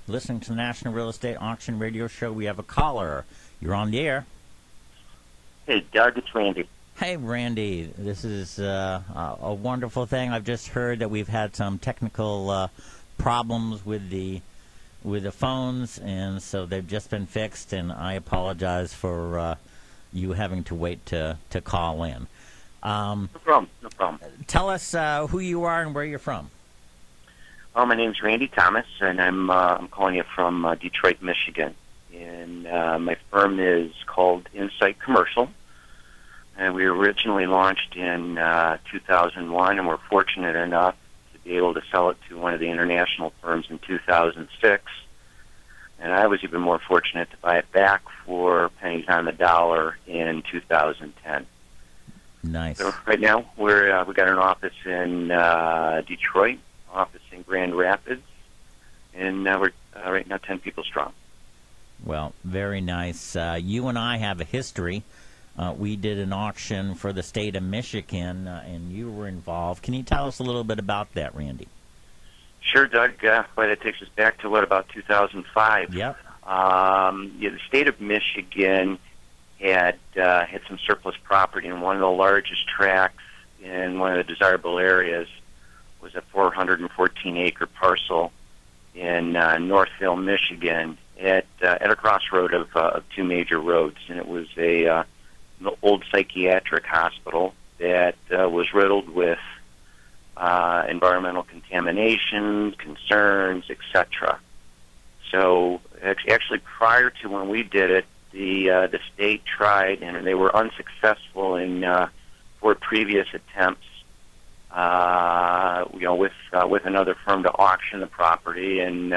listening to the National Real Estate Auction Radio Show. We have a caller. You're on the air. Hey, Doug, it's Randy. Hey, Randy. This is a wonderful thing. I've just heard that we've had some technical problems with the phones, and so they've just been fixed, and I apologize for you having to wait to call in. No problem. Tell us who you are and where you're from. Oh, my name's Randy Thomas, and I'm calling you from Detroit, Michigan. And my firm is called Insight Commercial, and we originally launched in 2001, and we're fortunate enough to be able to sell it to one of the international firms in 2006. And I was even more fortunate to buy it back for pennies on the dollar in 2010. Nice. So right now we got an office in Detroit, office in Grand Rapids, and we're right now 10 people strong. Well, very nice. You and I have a history. We did an auction for the state of Michigan, and you were involved. Can you tell us a little bit about that, Randy? Sure, Doug. But it takes us back to about 2005. Yep. The state of Michigan had some surplus property, and one of the largest tracts in one of the desirable areas was a 414-acre parcel in Northville, Michigan, at a crossroad of two major roads, and it was an old psychiatric hospital that was riddled with environmental contamination, concerns, etc. So actually, prior to when we did it, the state tried, and they were unsuccessful in 4 previous attempts, with another firm to auction the property. And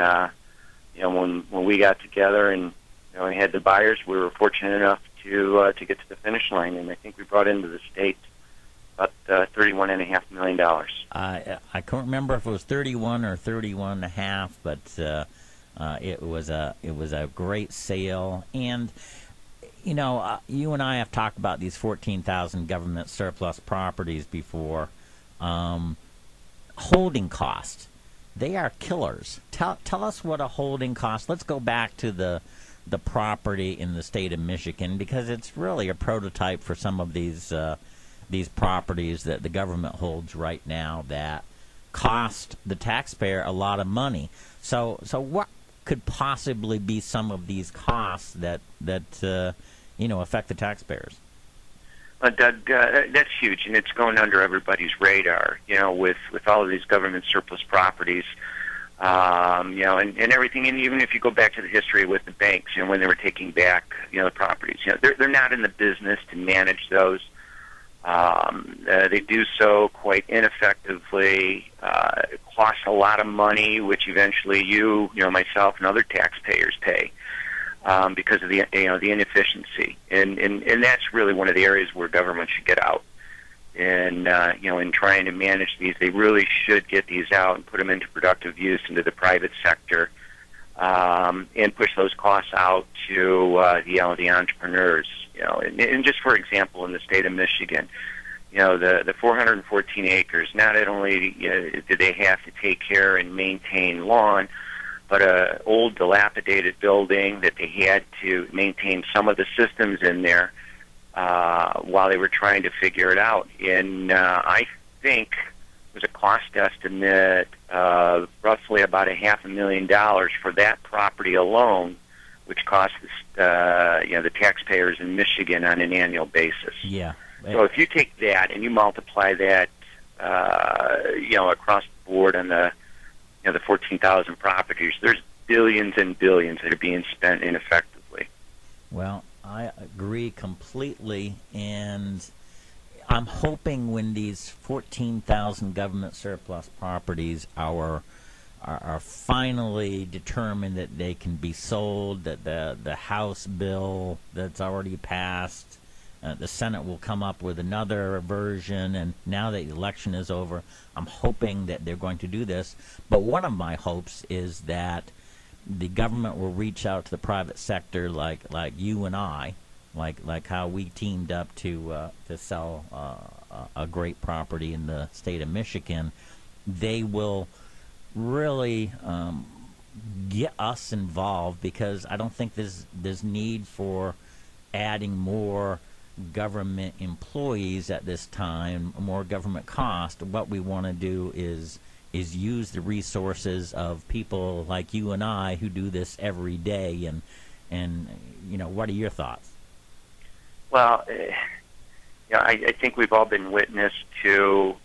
when we got together and we had the buyers, we were fortunate enough to get to the finish line, and I think we brought into the state about $31.5 million. I can't remember if it was 31 or 31.5, but it was a great sale. And you and I have talked about these 14,000 government surplus properties before. Holding costs, they are killers. Tell us what a holding cost. Let's go back to the property in the state of Michigan, because it's really a prototype for some of these properties that the government holds right now that cost the taxpayer a lot of money. So what could possibly be some of these costs that affect the taxpayers? Doug, that's huge, and it's going under everybody's radar. With all of these government surplus properties, and everything. And even if you go back to the history with the banks, when they were taking back, the properties, they're not in the business to manage those. They do so quite ineffectively. It costs a lot of money, which eventually myself, and other taxpayers pay because of the inefficiency. And that's really one of the areas where government should get out. And in trying to manage these, they really should get these out and put them into productive use into the private sector, and push those costs out to the entrepreneurs. And just for example, in the state of Michigan, the 414 acres, not only did they have to take care and maintain lawn, but an old dilapidated building that they had to maintain some of the systems in there while they were trying to figure it out. And I think it was a cost estimate of roughly about $500,000 for that property alone, which costs the taxpayers in Michigan on an annual basis. Yeah. So if you take that and you multiply that, across the board on the 14,000 properties, there's billions and billions that are being spent ineffectively. Well, I agree completely, and I'm hoping when these 14,000 government surplus properties are finally determined that they can be sold, that the House bill that's already passed, the Senate will come up with another version, and now that the election is over, I'm hoping that they're going to do this. But one of my hopes is that the government will reach out to the private sector, like you and I, like how we teamed up to sell a great property in the state of Michigan. They will really get us involved, because I don't think there's need for adding more government employees at this time, more government cost. What we want to do is use the resources of people like you and I who do this every day. And what are your thoughts? Well, I think we've all been witness to,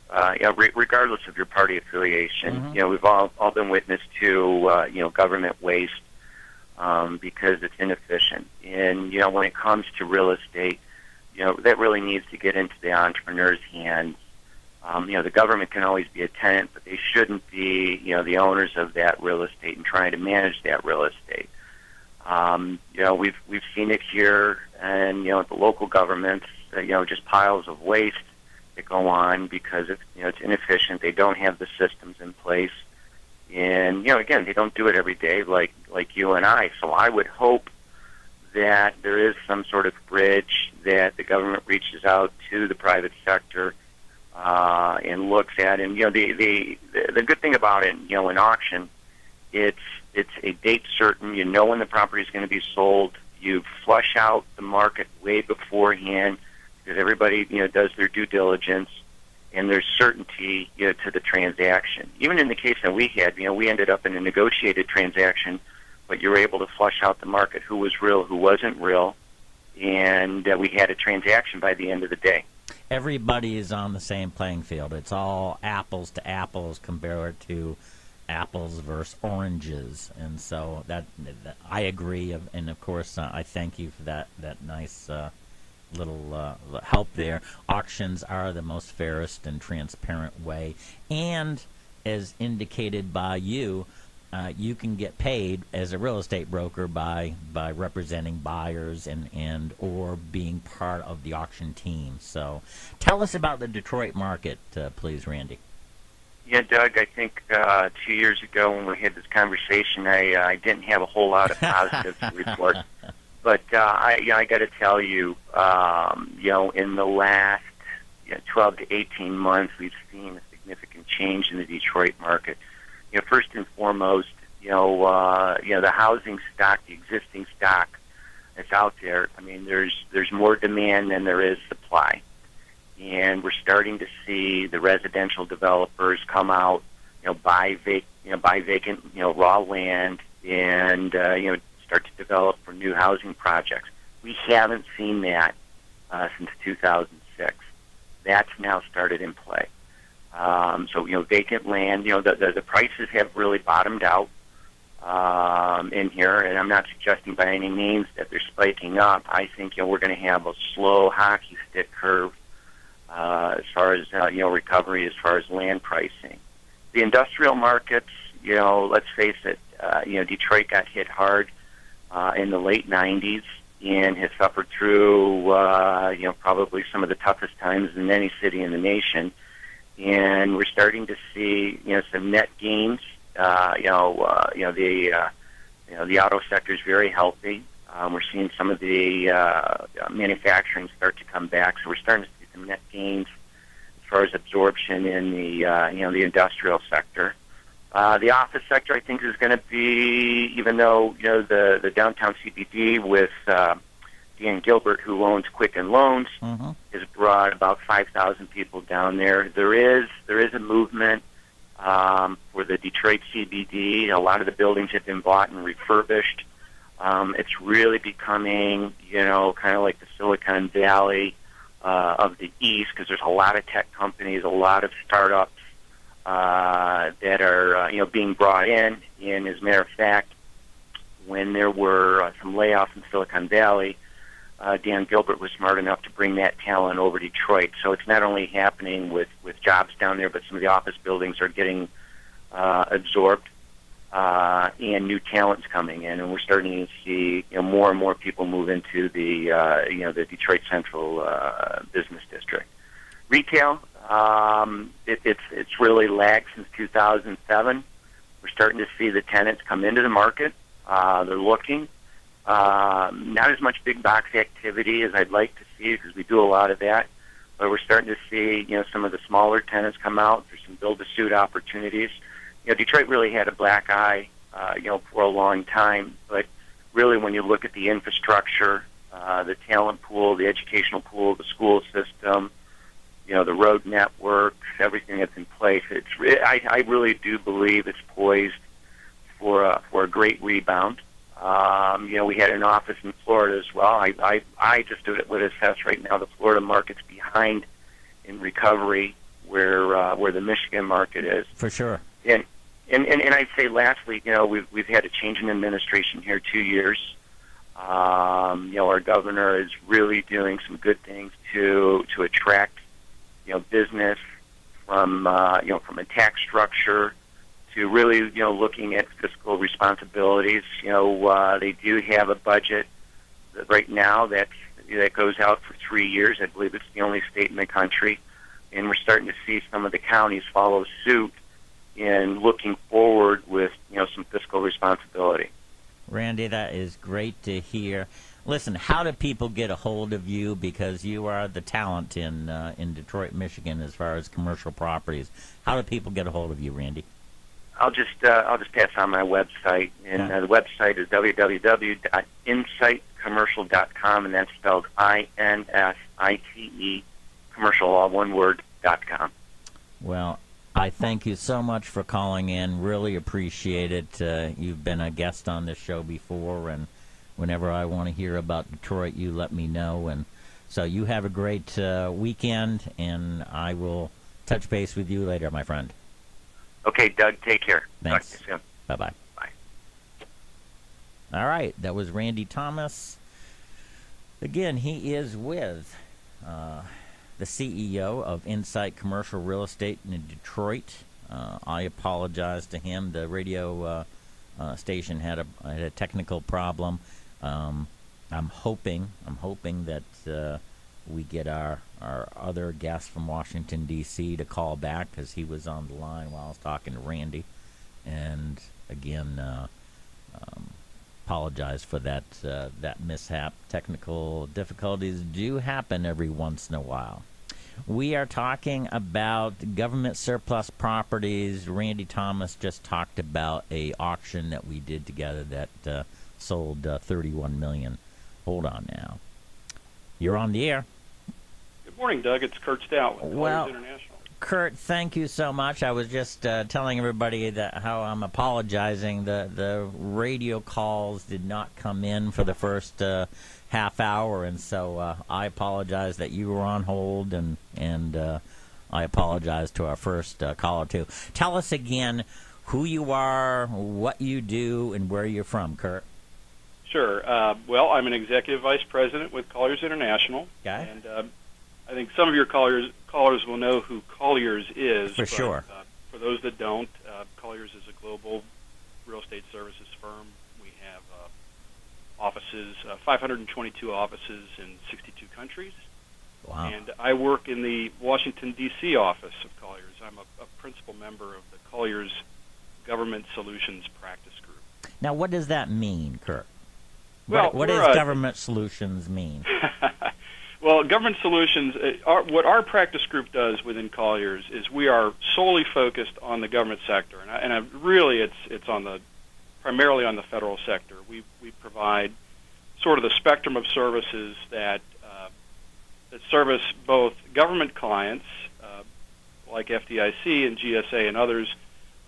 regardless of your party affiliation, Mm-hmm. we've all been witness to, government waste because it's inefficient. And, when it comes to real estate, that really needs to get into the entrepreneur's hands. The government can always be a tenant, but they shouldn't be, the owners of that real estate and trying to manage that real estate. We've seen it here, and at the local governments, just piles of waste that go on because it's inefficient. They don't have the systems in place, and again, they don't do it every day like you and I. So I would hope that there is some sort of bridge that the government reaches out to the private sector and looks at. And the good thing about it, in auction, it's a date certain. You know when the property is going to be sold. You flush out the market way beforehand because everybody does their due diligence, and there's certainty to the transaction. Even in the case that we had, we ended up in a negotiated transaction, but you were able to flush out the market, who was real, who wasn't real, and we had a transaction by the end of the day. Everybody is on the same playing field. It's all apples to apples compared to apples versus oranges, and so that I agree. And of course, I thank you for that nice little help there. Auctions are the most fairest and transparent way, and as indicated by you, you can get paid as a real estate broker by representing buyers and or being part of the auction team. So tell us about the Detroit market, please, Randy. Yeah, Doug, I think 2 years ago when we had this conversation, I didn't have a whole lot of positives to report. But I got to tell you, in the last 12 to 18 months, we've seen a significant change in the Detroit market. First and foremost, the housing stock, the existing stock that's out there. I mean, there's more demand than there is supply, and we're starting to see the residential developers come out, buy vacant, raw land, and start to develop for new housing projects. We haven't seen that since 2006. That's now started in play. So vacant land, the prices have really bottomed out in here, and I'm not suggesting by any means that they're spiking up. I think we're going to have a slow hockey stick curve as far as recovery, as far as land pricing. The industrial markets, let's face it, Detroit got hit hard in the late 90s and has suffered through probably some of the toughest times in any city in the nation. And we're starting to see some net gains. The auto sector is very healthy. We're seeing some of the manufacturing start to come back, so we're starting to see some net gains as far as absorption in the industrial sector. The office sector, I think, is going to be, even though the downtown CBD with Dan Gilbert, who owns Quicken Loans, Mm-hmm. has brought about 5,000 people down there. There is a movement for the Detroit CBD. A lot of the buildings have been bought and refurbished. It's really becoming, kind of like the Silicon Valley of the East, because there's a lot of tech companies, a lot of startups that are, being brought in. And as a matter of fact, when there were some layoffs in Silicon Valley, Dan Gilbert was smart enough to bring that talent over to Detroit. So it's not only happening with jobs down there, but some of the office buildings are getting absorbed, and new talent's coming in, and we're starting to see more and more people move into the the Detroit Central business district. Retail, it's really lagged since 2007. We're starting to see the tenants come into the market. They're looking. Not as much big box activity as I'd like to see, because we do a lot of that. But we're starting to see, some of the smaller tenants come out. There's some build-to-suit opportunities. Detroit really had a black eye for a long time. But really, when you look at the infrastructure, the talent pool, the educational pool, the school system, the road network, everything that's in place, I really do believe it's poised for a great rebound. We had an office in Florida as well. I just would assess right now the Florida market's behind in recovery where the Michigan market is. For sure. And I'd say lastly, we've had a change in administration here 2 years. Our governor is really doing some good things to attract business from a tax structure to really looking at fiscal responsibilities. They do have a budget right now that goes out for 3 years. I believe it's the only state in the country, and we're starting to see some of the counties follow suit in looking forward with some fiscal responsibility. Randy, that is great to hear. Listen, how do people get a hold of you, because you are the talent in Detroit, Michigan, as far as commercial properties? How do people get a hold of you, Randy? I'll just pass on my website, and the website is www.insightcommercial.com, and that's spelled INSITE, commercial, all one word, .com. Well, I thank you so much for calling in. Really appreciate it. You've been a guest on this show before, and whenever I want to hear about Detroit, you let me know. And so you have a great weekend, and I will touch base with you later, my friend. Okay, Doug, take care. Thanks. Talk to you soon. Bye-bye. Bye. All right, that was Randy Thomas. Again, he is with the CEO of Insight Commercial Real Estate in Detroit. I apologize to him. The radio station had a technical problem. I'm hoping that we get our other guest from Washington, D.C. to call back, because he was on the line while I was talking to Randy. And again, apologize for that mishap. Technical difficulties do happen every once in a while. We are talking about government surplus properties. Randy Thomas just talked about a auction that we did together that sold $31 million. Hold on now. You're on the air. Good morning, Doug. It's Kurt Stout with Colliers International. Kurt, thank you so much. I was just telling everybody that how I'm apologizing. The radio calls did not come in for the first half hour, and so I apologize that you were on hold, and I apologize to our first caller too. Tell us again who you are, what you do, and where you're from, Kurt. Sure. Well, I'm an executive vice president with Colliers International. Okay. And I think some of your callers will know who Colliers is. For sure. For those that don't, Colliers is a global real estate services firm. We have offices, 522 offices in 62 countries. Wow. And I work in the Washington, D.C. office of Colliers. I'm a principal member of the Colliers Government Solutions Practice Group. Now, what does that mean, Kurt? Well, what does Government Solutions mean? Well, Government Solutions, what our practice group does within Colliers is we are solely focused on the government sector, and really it's primarily on the federal sector. We provide sort of the spectrum of services that service both government clients like FDIC and GSA and others,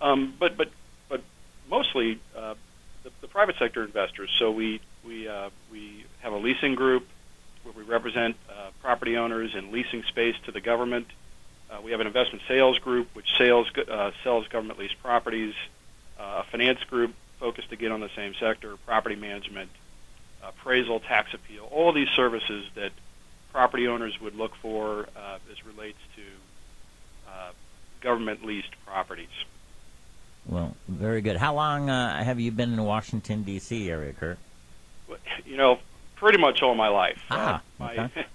but mostly the private sector investors. So we have a leasing group where we represent property owners in leasing space to the government. We have an investment sales group which sells government leased properties, a finance group focused again on the same sector, property management, appraisal, tax appeal, all these services that property owners would look for as relates to government leased properties. Well, very good. How long have you been in the Washington, D.C. area, Kurt? Pretty much all my life. Okay.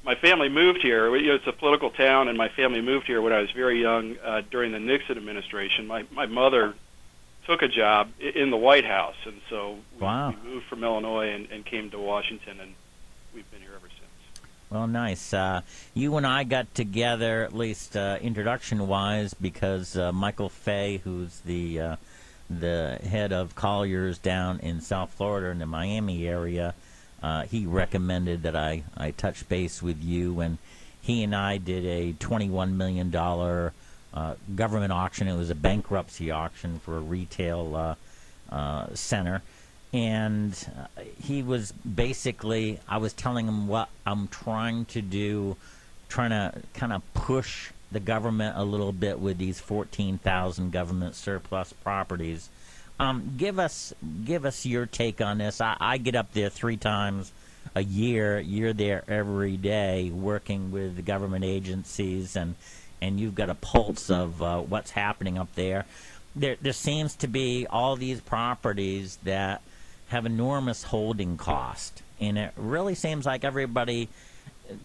My family moved here. It's a political town, and my family moved here when I was very young during the Nixon administration. My mother took a job in the White House, and so we moved from Illinois and came to Washington, and we've been here ever since. Well, nice. You and I got together, at least introduction-wise, because Michael Fay, who's the the head of Colliers down in South Florida in the Miami area, he recommended that I touch base with you, and he and I did a $21 million government auction. It was a bankruptcy auction for a retail center. And he was basically, I was telling him what I'm trying to do, trying to kind of push the government a little bit with these 14,000 government surplus properties. Give us your take on this. I get up there 3 times a year. You're there every day working with the government agencies, and you've got a pulse of what's happening up there. There seems to be all these properties that have enormous holding cost, and it really seems like everybody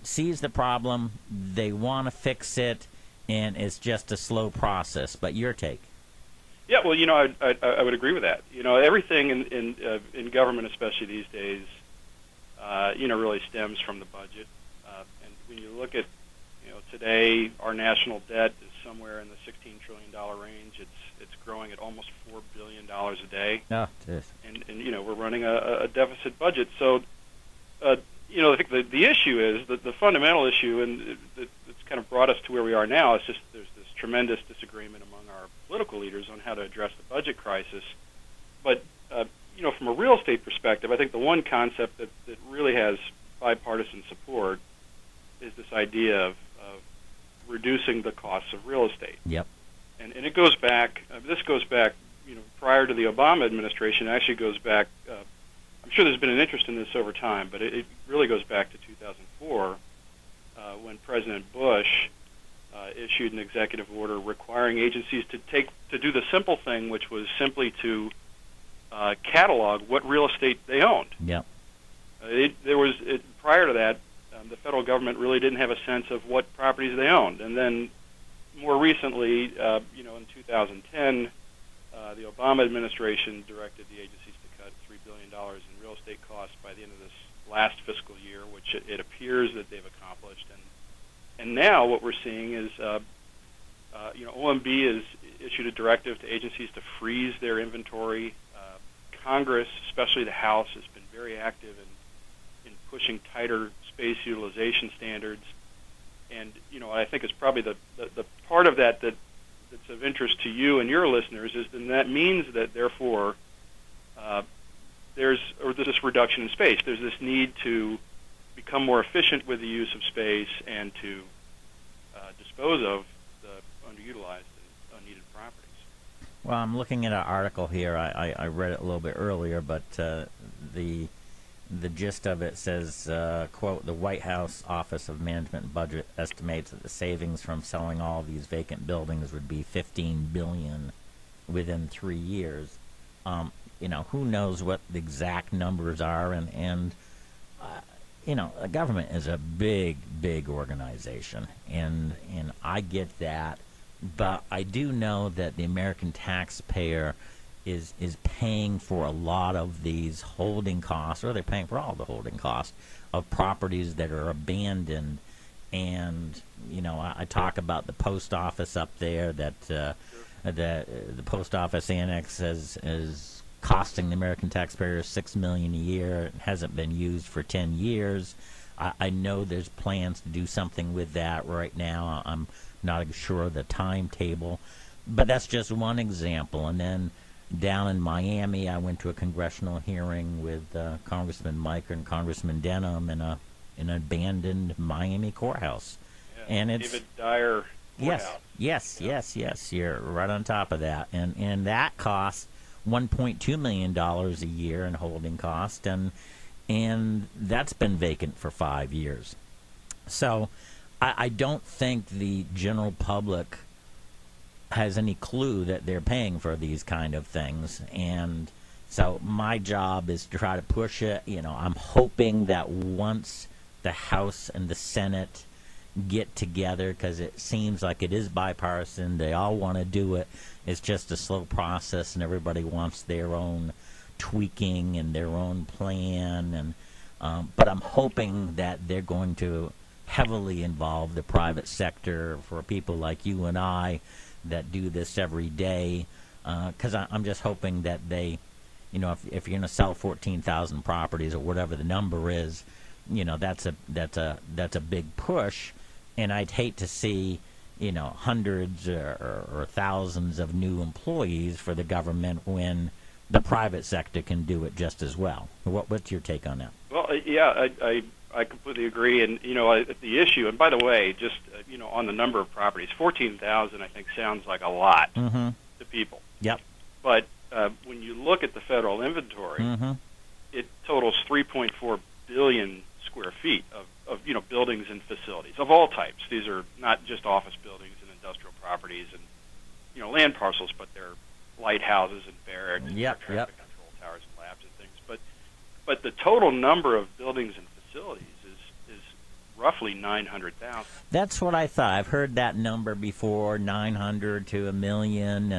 sees the problem, they want to fix it, and it's just a slow process. But your take? Yeah, well, I would agree with that. Everything in government, especially these days, really stems from the budget. And when you look at, today, our national debt is somewhere in the $16 trillion range. It's growing at almost $4 billion a day. Oh, it is. And we're running a deficit budget. So, I think the issue is that the fundamental issue, and it's kind of brought us to where we are now, is just there's this tremendous disagreement among our political leaders on how to address the budget crisis. But, from a real estate perspective, I think the one concept that really has bipartisan support is this idea of reducing the costs of real estate. Yep. And it goes back, this goes back, prior to the Obama administration. It actually goes back, I'm sure there's been an interest in this over time, but it really goes back to 2004 when President Bush issued an executive order requiring agencies to do the simple thing, which was simply to catalog what real estate they owned. Yep. Prior to that, the federal government really didn't have a sense of what properties they owned. And then more recently, in 2010, the Obama administration directed the agencies to cut $3 billion in real estate costs by the end of this last fiscal year, which it appears that they've accomplished. And now what we're seeing is, OMB has issued a directive to agencies to freeze their inventory. Congress, especially the House, has been very active in pushing tighter space utilization standards. And, I think it's probably the part of that's of interest to you and your listeners is that means that, therefore, there's this reduction in space. There's this need to become more efficient with the use of space and to dispose of the underutilized and unneeded properties. Well, I'm looking at an article here. I read it a little bit earlier, but the gist of it says, quote, the White House Office of Management and Budget estimates that the savings from selling all these vacant buildings would be $15 billion within 3 years. Who knows what the exact numbers are, and the government is a big, big organization, and I get that, but I do know that the American taxpayer is paying for a lot of these holding costs, or they're paying for all the holding costs of properties that are abandoned. And I talk about the post office up there, that the post office annex is costing the American taxpayers $6 million a year. It hasn't been used for 10 years. I know there's plans to do something with that right now. I'm not sure of the timetable, but that's just one example. And then down in Miami, I went to a congressional hearing with Congressman Mike and Congressman Denham in an abandoned Miami courthouse. Yeah, and it's David Dyer courthouse. Yes. You're right on top of that. And that costs $1.2 million a year in holding cost, and that's been vacant for 5 years. So I don't think the general public has any clue that they're paying for these kind of things. And so my job is to try to push it. I'm hoping that once the House and the Senate get together, because it seems like it is bipartisan, they all want to do it. It's just a slow process, and everybody wants their own tweaking and their own plan. But I'm hoping that they're going to heavily involve the private sector for people like you and I that do this every day. because I'm just hoping that they, if you're going to sell 14,000 properties or whatever the number is, that's a big push, and I'd hate to see hundreds or thousands of new employees for the government when the private sector can do it just as well. What's your take on that? Well, yeah, I completely agree. And the issue, and by the way, just on the number of properties, 14,000 I think sounds like a lot Mm-hmm. to people. Yep. But when you look at the federal inventory, Mm-hmm. it totals 3.4 billion square feet of buildings and facilities of all types. These are not just office buildings and industrial properties and land parcels, but they're lighthouses and barracks, and Yep, traffic yep. control towers and labs and things. But the total number of buildings and facilities is roughly 900,000. That's what I thought. I've heard that number before, 900 to 1,000,000,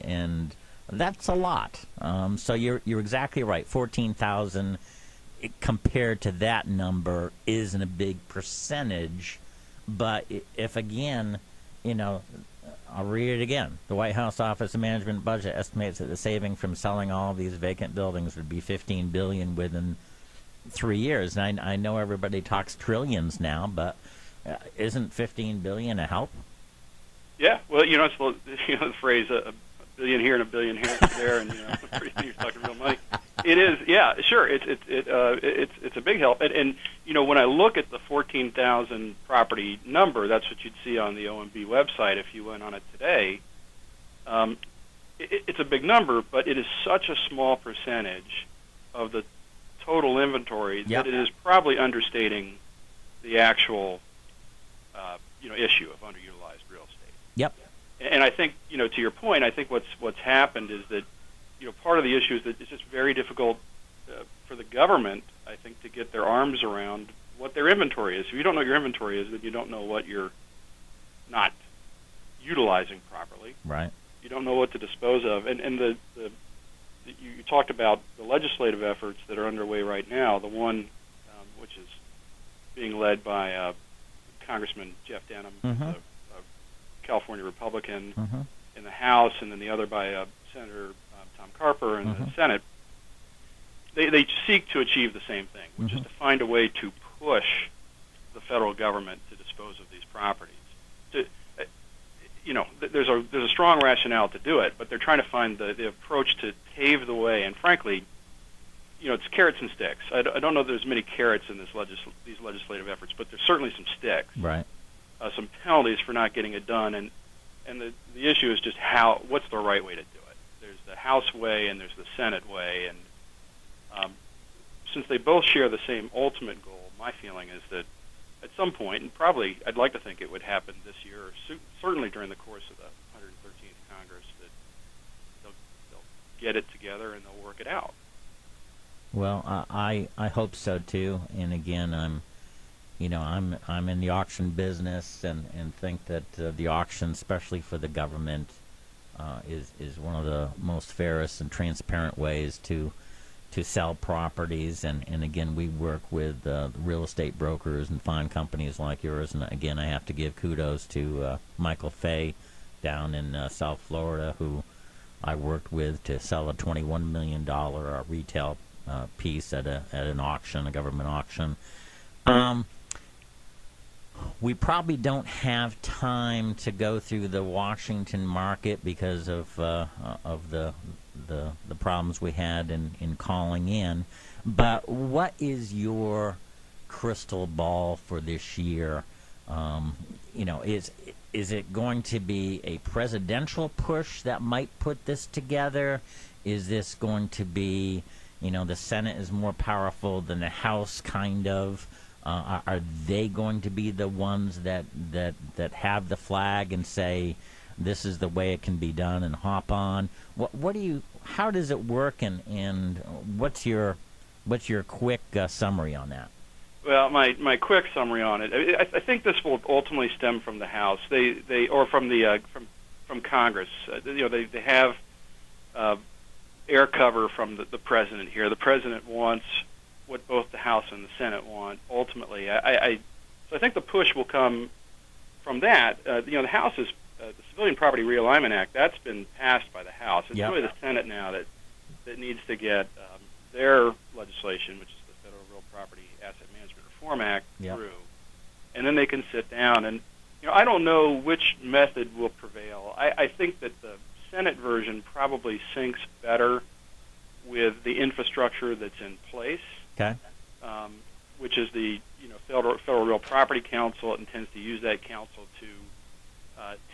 and that's a lot. So you're exactly right. 14,000 compared to that number isn't a big percentage, but if again, I'll read it again. The White House Office of Management and Budget estimates that the saving from selling all of these vacant buildings would be $15 billion within 3 years. And I know everybody talks trillions now, but isn't $15 billion a help? Yeah, well, it's the phrase a billion here and a billion here there, and you're talking real money. It is, yeah, sure. It's a big help, and when I look at the 14,000 property number, that's what you'd see on the OMB website if you went on it today. It's a big number, but it is such a small percentage of the total inventory Yep. that it is probably understating the actual issue of underutilized real estate. Yep. And I think, to your point, I think what's happened is that, part of the issue is that it's just very difficult for the government, I think, to get their arms around what their inventory is. If you don't know what your inventory is, then you don't know what you're not utilizing properly. Right. You don't know what to dispose of. And you talked about the legislative efforts that are underway right now. The one which is being led by Congressman Jeff Denham, Mm-hmm. a California Republican, Mm-hmm. in the House, and then the other by Senator Tom Carper in Mm-hmm. the Senate. They seek to achieve the same thing, which Mm-hmm. is to find a way to push the federal government to dispose of these properties. There's a strong rationale to do it, but they're trying to find the approach to pave the way. And frankly, it's carrots and sticks. I don't know there's many carrots in these legislative efforts, but there's certainly some sticks. Right. Some penalties for not getting it done, and the issue is just what's the right way to do it. There's the House way and there's the Senate way, and since they both share the same ultimate goal, my feeling is that at some point, and probably I'd like to think it would happen this year, or certainly during the course of the 113th Congress, that they'll get it together and they'll work it out. Well, I hope so too. And again, I'm in the auction business, and think that the auction, especially for the government, is one of the most fairest and transparent ways to sell properties. And again, we work with real estate brokers and fine companies like yours. And again, I have to give kudos to Michael Fay down in South Florida, who I worked with to sell a $21 million retail piece at an auction, a government auction. We probably don't have time to go through the Washington market because of the problems we had in calling in. But what is your crystal ball for this year? Is it going to be a presidential push that might put this together? Is this going to be, the Senate is more powerful than the House, kind of? Are they going to be the ones that have the flag and say this is the way it can be done and hop on? How does it work, and what's your quick summary on that? Well, my quick summary on it, I think this will ultimately stem from the House. Or from the from Congress. They have air cover from the president here. The president wants what both the House and the Senate want. Ultimately, so I think the push will come from that. The House is Civilian Property Realignment Act, that's been passed by the House. It's Yep. really the Senate now that needs to get their legislation, which is the Federal Real Property Asset Management Reform Act, Yep. through, and then they can sit down. And I don't know which method will prevail. I think that the Senate version probably syncs better with the infrastructure that's in place, Okay. which is the Federal Real Property Council. It intends to use that council to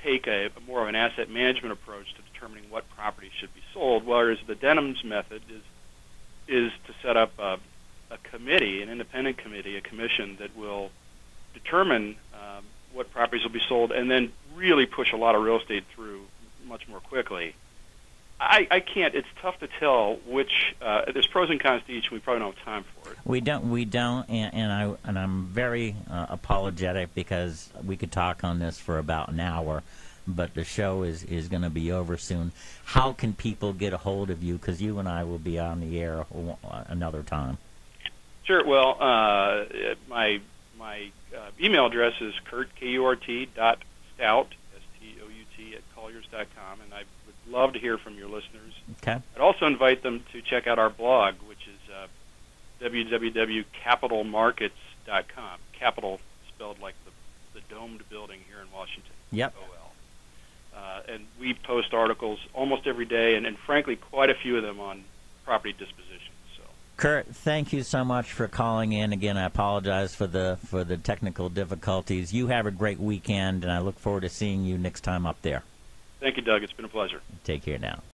take a more of an asset management approach to determining what properties should be sold, whereas the Denham's method is to set up a committee, an independent committee, a commission that will determine what properties will be sold, and then really push a lot of real estate through much more quickly. I can't. It's tough to tell which. There's pros and cons to each. And we probably don't have time for it. We don't, and I'm very apologetic because we could talk on this for about an hour, but the show is going to be over soon. How can people get a hold of you? Because you and I will be on the air another time. Sure. Well, my email address is kurt.stout, STOUT, at colliers.com, and I would love to hear from your listeners. Okay. I'd also invite them to check out our blog, which is www.capitalmarkets.com. Capital spelled like the domed building here in Washington. Yep. OL. And we post articles almost every day, and frankly, quite a few of them on property disposition. So, Kurt, thank you so much for calling in. Again, I apologize for the technical difficulties. You have a great weekend, and I look forward to seeing you next time up there. thank you, Doug. It's been a pleasure. Take care now.